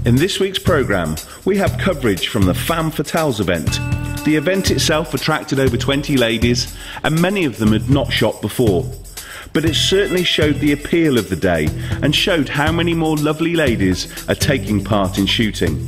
In this week's programme, we have coverage from the Femmes Fatales event. The event itself attracted over 20 ladies, and many of them had not shot before. But it certainly showed the appeal of the day and showed how many more lovely ladies are taking part in shooting.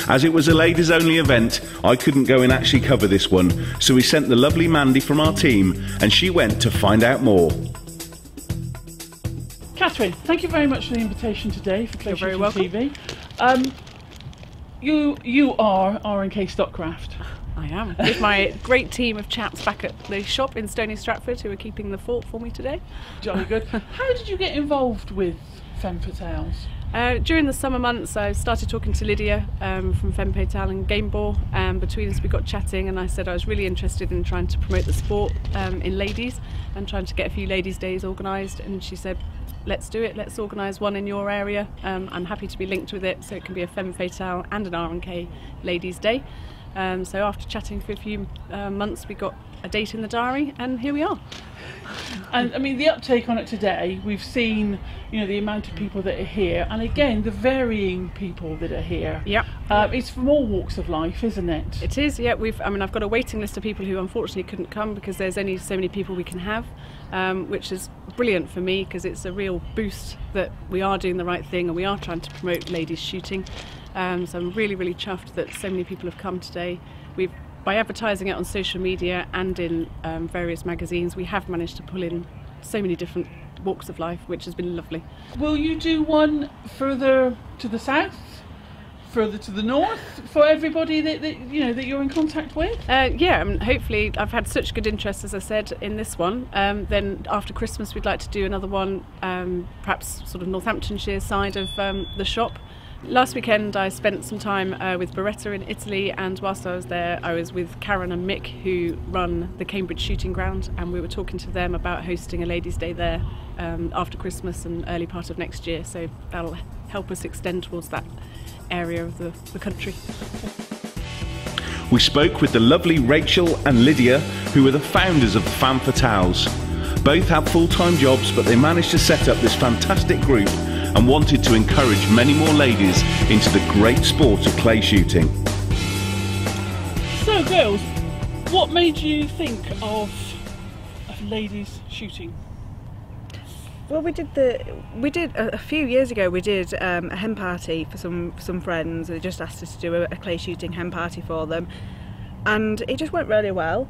As it was a ladies-only event, I couldn't go and actually cover this one, so we sent the lovely Mandy from our team, and she went to find out more. Catherine, thank you very much for the invitation today for Clay Shooting TV. You are RNK Stockcraft. I am, with my great team of chaps back at the shop in Stony Stratford who are keeping the fort for me today. Jolly good. How did you get involved with Femmes Fatales? During the summer months I started talking to Lydia from Femmes Fatales and Gameball, and between us we got chatting, and I said I was really interested in trying to promote the sport in ladies and trying to get a few ladies days organised, and she said let's do it, let's organise one in your area. I'm happy to be linked with it, so it can be a Femmes Fatales and an RNK Ladies Day. So after chatting for a few months we got a date in the diary, and here we are. And I mean, the uptake on it today, we've seen, you know, the amount of people that are here, and again the varying people that are here. Yep. It's from all walks of life, isn't it? It is, yeah. I've got a waiting list of people who unfortunately couldn't come because there's only so many people we can have, which is brilliant for me because it's a real boost that we are doing the right thing and we are trying to promote ladies shooting. So I'm really, really chuffed that so many people have come today. By advertising it on social media and in various magazines, we have managed to pull in so many different walks of life, which has been lovely. Will you do one further to the south, further to the north, for everybody that you're in contact with? Yeah, hopefully I've had such good interest, as I said, in this one. Then after Christmas we'd like to do another one, perhaps sort of Northamptonshire side of the shop. Last weekend I spent some time with Beretta in Italy, and whilst I was there I was with Karen and Mick, who run the Cambridge Shooting Ground, and we were talking to them about hosting a Ladies' Day there after Christmas and early part of next year, so that'll help us extend towards that area of the country. We spoke with the lovely Rachel and Lydia, who are the founders of the Femmes Fatales. Both have full-time jobs, but they managed to set up this fantastic group and wanted to encourage many more ladies into the great sport of clay shooting. So girls, what made you think of ladies shooting? Well, we did a few years ago. We did a hen party for some friends. They just asked us to do a clay shooting hen party for them, and it just went really well.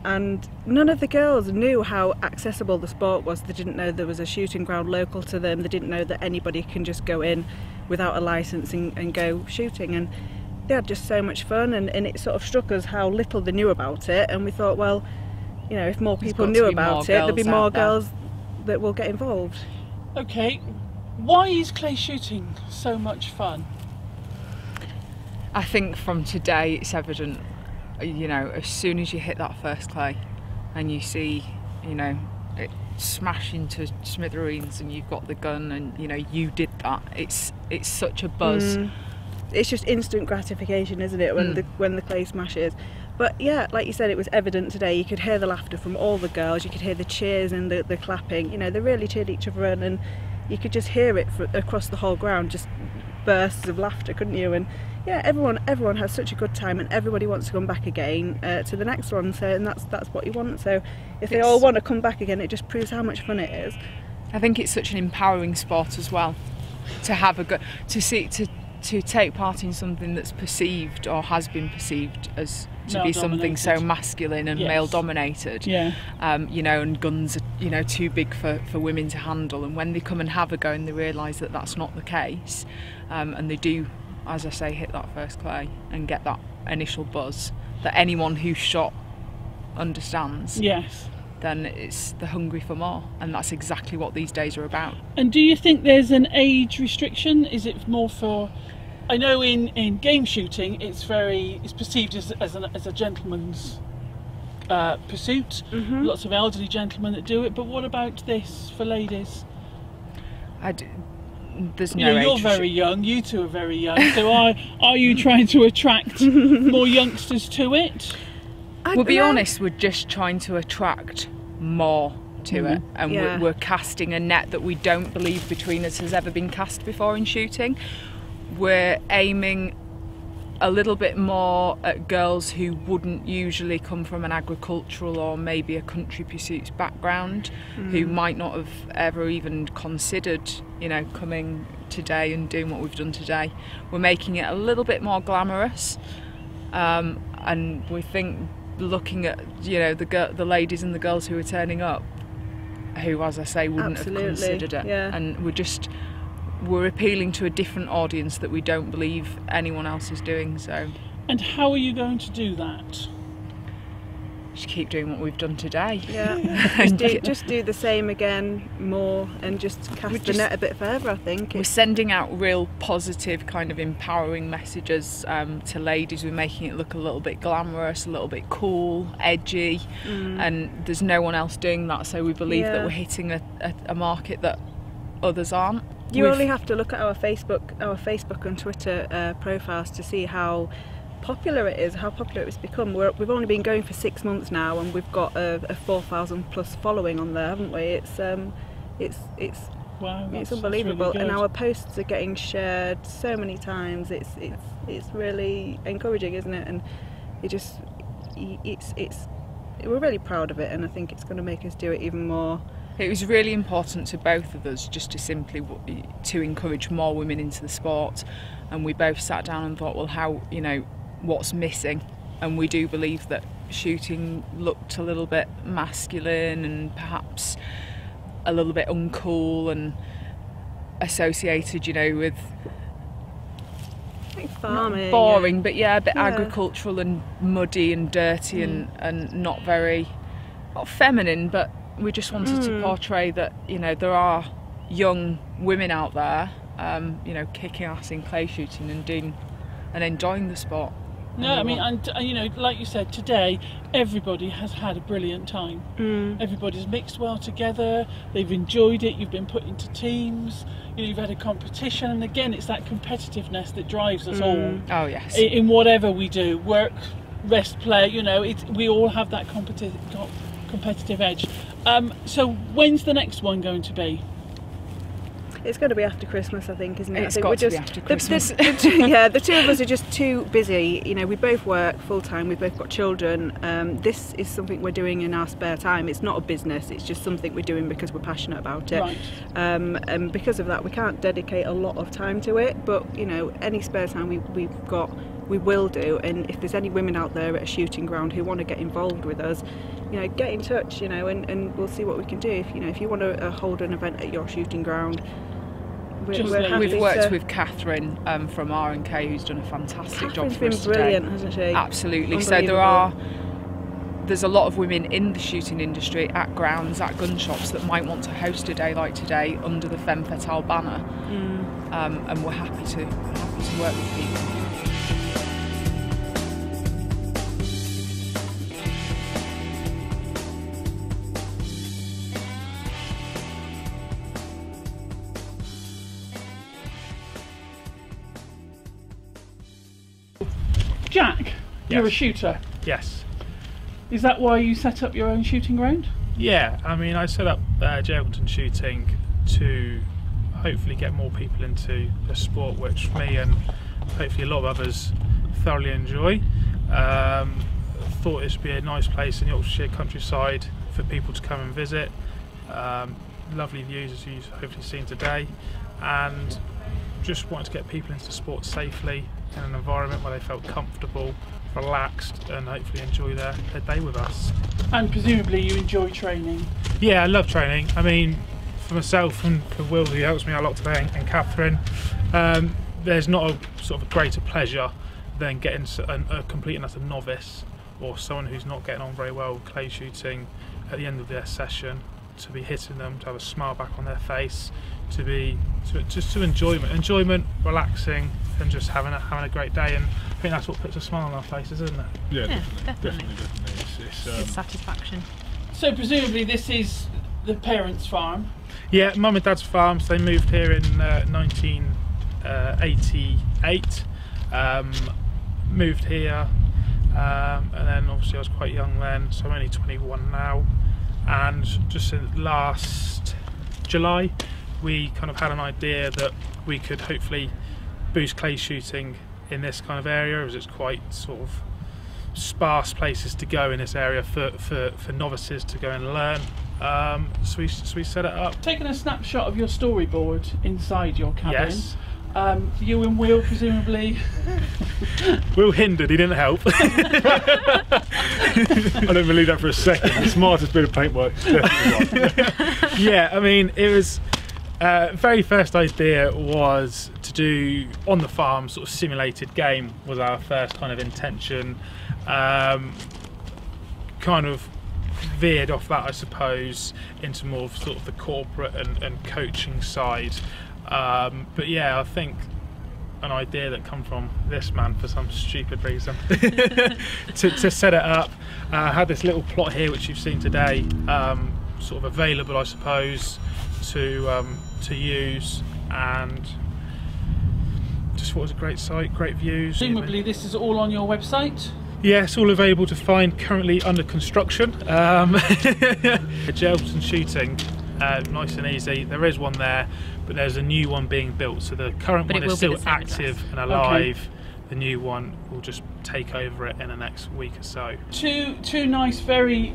And none of the girls knew how accessible the sport was. They didn't know there was a shooting ground local to them. They didn't know that anybody can just go in without a licence and go shooting. And they had just so much fun, and it sort of struck us how little they knew about it. And we thought, well, you know, if more people knew about it, there'd be more girls that will get involved. Okay, why is clay shooting so much fun? I think from today it's evident. You know, as soon as you hit that first clay and you see, you know, it smash into smithereens and you've got the gun and, you know, you did that, it's such a buzz. It's just instant gratification, isn't it, when the clay smashes. But yeah, like you said, it was evident today. You could hear the laughter from all the girls, you could hear the cheers and the clapping. You know, they really cheered each other on, and you could just hear it across the whole ground, just bursts of laughter, couldn't you? And yeah, everyone has such a good time, and everybody wants to come back again to the next one. So, and that's what you want. So, if they all want to come back again, it just proves how much fun it is. I think it's such an empowering sport as well, to have to take part in something that's perceived or has been perceived as to be something so masculine and male dominated. Yeah. You know, and guns are, you know, too big for women to handle. And when they come and have a go and they realise that that's not the case, and they do, as I say, hit that first clay and get that initial buzz that anyone who's shot understands. Yes. Then they're hungry for more, and that's exactly what these days are about. And do you think there's an age restriction? Is it more for? I know in game shooting it's perceived as a gentleman's pursuit. Lots of elderly gentlemen that do it. But what about this for ladies? There's no age. You're very young. You two are very young. So are you trying to attract more youngsters to it? We'll be honest. We're just trying to attract more to it, and we're casting a net that we don't believe between us has ever been cast before in shooting. we're aiming a little bit more at girls who wouldn't usually come from an agricultural or maybe a country pursuits background, who might not have ever even considered, you know, coming today and doing what we've done today. We're making it a little bit more glamorous, and we think, looking at, you know, the ladies and the girls who are turning up, who, as I say, wouldn't have considered it, and we're appealing to a different audience that we don't believe anyone else is doing. So, and how are you going to do that? Just keep doing what we've done today. Yeah, just do the same again, more, and just cast the net a bit further. I think we're sending out real positive, kind of empowering messages to ladies. We're making it look a little bit glamorous, a little bit cool, edgy, and there's no one else doing that. So we believe that we're hitting a market that others aren't. You only have to look at our Facebook and Twitter profiles to see how popular it is, how popular it's become. We've only been going for 6 months now, and we've got a 4,000 plus following on there, haven't we? It's wow, it's unbelievable, really, and our posts are getting shared so many times. It's really encouraging, isn't it? And we're really proud of it, and I think it's going to make us do it even more. It was really important to both of us just to encourage more women into the sport, and we both sat down and thought, well, how, you know, what's missing? And we do believe that shooting looked a little bit masculine and perhaps a little bit uncool and associated, you know, with like farming, boring, but a bit agricultural and muddy and dirty and not feminine, but we just wanted to portray that, you know, there are young women out there, you know, kicking ass in clay shooting and doing and enjoying the sport. No, I mean, and you know, like you said, today everybody has had a brilliant time. Everybody's mixed well together. They've enjoyed it. You've been put into teams. You know, you've had a competition, and again, it's that competitiveness that drives us all. Oh yes. In whatever we do, work, rest, play. You know, we all have that competitive edge. So when's the next one going to be? It's going to be after Christmas, I think, isn't it? It's got to be after Christmas. The two of us are just too busy. You know, we both work full time. We've both got children. This is something we're doing in our spare time. It's not a business. It's just something we're doing because we're passionate about it. Right. And because of that, we can't dedicate a lot of time to it. But you know, any spare time we've got, we will do. And if there's any women out there at a shooting ground who want to get involved with us, you know, get in touch. You know, and we'll see what we can do. If you want to hold an event at your shooting ground. We've worked with Catherine from RNK, who's done a fantastic job for us today. Catherine's been brilliant, hasn't she? Absolutely. So there's a lot of women in the shooting industry at grounds, at gun shops, that might want to host a day like today under the Femmes Fatales banner, and we're happy to work with people. Jack, you're a shooter. Yes. Is that why you set up your own shooting ground? Yeah, I mean, I set up Jaggleton Shooting to hopefully get more people into the sport, which me and hopefully a lot of others thoroughly enjoy. Thought this would be a nice place in the Oxfordshire countryside for people to come and visit. Lovely views, as you've hopefully seen today, and just wanted to get people into the sport safely in an environment where they felt comfortable, relaxed, and hopefully enjoy their day with us. And presumably you enjoy training? Yeah, I love training. I mean, for myself and for Will, who helps me out a lot today, and Catherine, there's not a sort of a greater pleasure than getting a complete and utter novice or someone who's not getting on very well with clay shooting at the end of their session, to be hitting them, to have a smile back on their face, to enjoyment, relaxing, and just having a great day. And I think that's what puts a smile on our faces, isn't it? Yeah, definitely. It's satisfaction. So presumably this is the parents' farm? Yeah, Mum and Dad's farm. So they moved here in 1988. Moved here, and then obviously I was quite young then, so I'm only 21 now. And just last July, we kind of had an idea that we could hopefully boost clay shooting in this kind of area, as it's quite sort of sparse places to go in this area for novices to go and learn. So we set it up. Taking a snapshot of your storyboard inside your cabin. Yes. You and Will presumably. Will hindered, he didn't help. I don't believe that for a second. The smartest bit of paintwork is definitely one. Yeah, I mean, it was very first idea was to do on the farm sort of simulated game was our first kind of intention. Kind of veered off that, I suppose, into more of sort of the corporate and coaching side. But yeah, I think an idea that come from this man for some stupid reason to set it up. I had this little plot here which you've seen today, sort of available, I suppose, to use, and just thought it was a great site, great views. Presumably this is all on your website? Yeah, it's all available to find, currently under construction. Jelton shooting, nice and easy. There is one there, but there's a new one being built, so the current one is still active and alive. Okay. The new one will just take over it in the next week or so. Two nice, very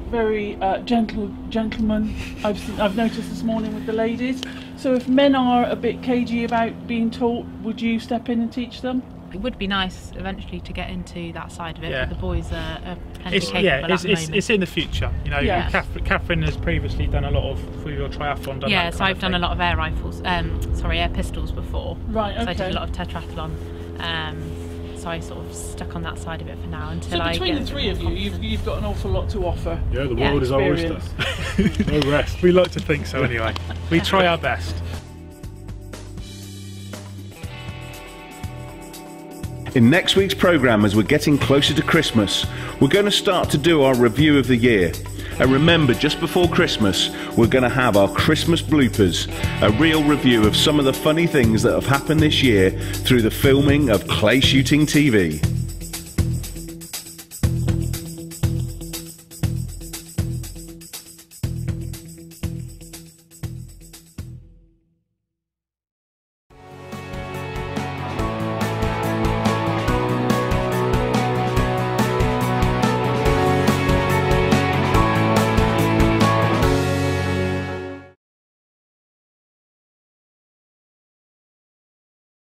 gentlemen I've noticed this morning with the ladies. So if men are a bit cagey about being taught, would you step in and teach them? It would be nice eventually to get into that side of it, yeah. but the boys are plenty capable yeah, at the moment. It's in the future. You know, yeah. Catherine has previously done a lot of, for your triathlon, done yeah, that so I've done a lot of air rifles, air pistols before. Right, okay. So I did a lot of tetrathlon. So I sort of stuck on that side of it for now until I get. So between the three of you, you've got an awful lot to offer. Yeah, the world is our oyster. No rest. We like to think so anyway. We try our best. In next week's programme, as we're getting closer to Christmas, we're going to start to do our review of the year. And remember, just before Christmas, we're going to have our Christmas bloopers, a real review of some of the funny things that have happened this year through the filming of Clay Shooting TV.